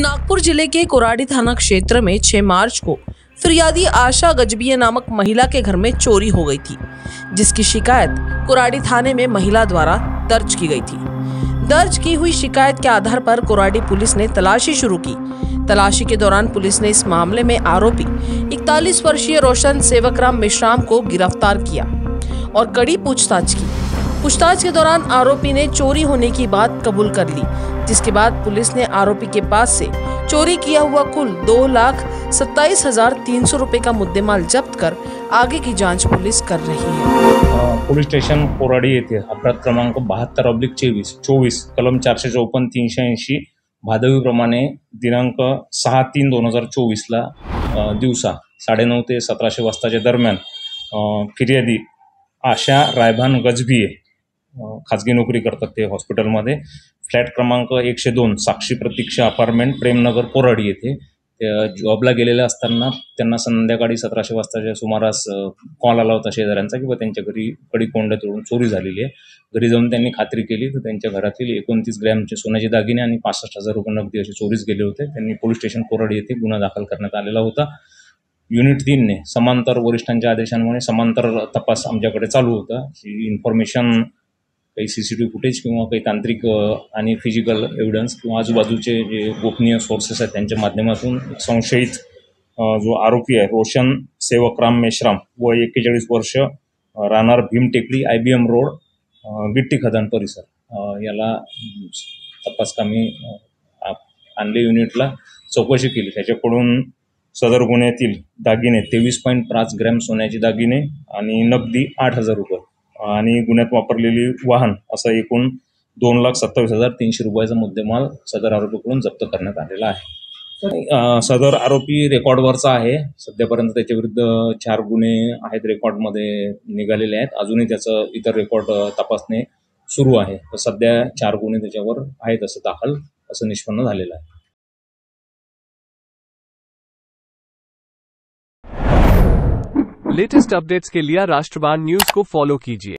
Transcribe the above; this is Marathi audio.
नागपुर जिले के कोराडी थाना क्षेत्र में 6 मार्च को फिरियादी आशा गजबिया नामक महिला के घर में चोरी हो गई थी, जिसकी शिकायत कोराडी थाने में महिला द्वारा दर्ज की गई थी। दर्ज की हुई शिकायत के आधार पर कोराडी पुलिस ने तलाशी शुरू की। तलाशी के दौरान पुलिस ने इस मामले में आरोपी 41 वर्षीय रोशन सेवकराम मेश्राम को गिरफ्तार किया और कड़ी पूछताछ की। पूछताछ के दौरान आरोपी ने चोरी होने की बात कबूल कर ली, जिसके बाद पुलिस ने आरोपी के पास से चोरी किया हुआ कुल 2,27,300 रुपए का मुद्देमाल जब्त कर आगे की जांच पुलिस कर रही है। पोलीस स्टेशन कोराडी येथे अपराध क्रमांक 72/24 कलम 454 380 भादवीप्रमाणे दिनांक 6/3/2024 ला दिवसा 9:30 ते 17:00 वाजताच्या दरम्यान फिर्यादी आशा रायभान गजबिये खाजगी नोकरी करतात ते हॉस्पिटलमध्ये फ्लॅट क्रमांक 102 साक्षी प्रतीक्षा अपार्टमेंट प्रेमनगर कोराडी येथे जॉबला गेलेले असताना त्यांना संध्याकाळी 17:00 वाजताच्या सुमारास कॉल आला होता शेजाऱ्यांचा की त्यांच्या घरी कडी कोंड्या तोडून चोरी झालेली आहे। घरी जाऊन त्यांनी खात्री केली तर त्यांच्या घरातील 29 ग्रॅमचे सोन्याचे दागिने आणि 65,000 रुपये नगदी असे चोरीस गेले होते। त्यांनी पोलीस स्टेशन कोराडी येथे गुन्हा दाखल करण्यात आलेला होता। युनिट 3 ने समांतर वरिष्ठांच्या आदेशांमुळे समांतर तपास आमच्याकडे चालू होता। ही इन्फॉर्मेशन काही सीसीटीव्ही फुटेज किंवा काही तांत्रिक आणि फिजिकल एव्हिडन्स किंवा आजूबाजूचे जे गोपनीय सोर्सेस आहेत त्यांच्या माध्यमातून संशयित जो आरोपी आहे रोशन सेवकराम मेश्राम वय 41 वर्ष राहणार भीम टेकडी IBM रोड गिट्टी खदान परिसर याला तपासकामी आणले युनिटला चौकशी केली। त्याच्याकडून सदर गुन्ह्यातील दागिने 23.5 ग्रॅम सोन्याचे दागिने आणि नगदी 8,000 रुपये आणि गुन्ह्यात वापरलेली वाहन असं एकूण 2,27,300 रुपयाचा मुद्देमाल सदर आरोपीकडून जप्त करण्यात आलेला आहे। सदर आरोपी रेकॉर्डवरचा आहे। सध्यापर्यंत त्याच्या विरुद्ध 4 गुन्हे आहेत रेकॉर्डमध्ये निघालेले आहेत। अजूनही त्याचं इतर रेकॉर्ड तपासणे सुरू आहे। तर सध्या 4 गुन्हे त्याच्यावर आहेत असं दाखल असं निष्पन्न झालेलं आहे। लेटेस्ट अपडेट्स के लिए राष्ट्रवान न्यूज को फॉलो कीजिए।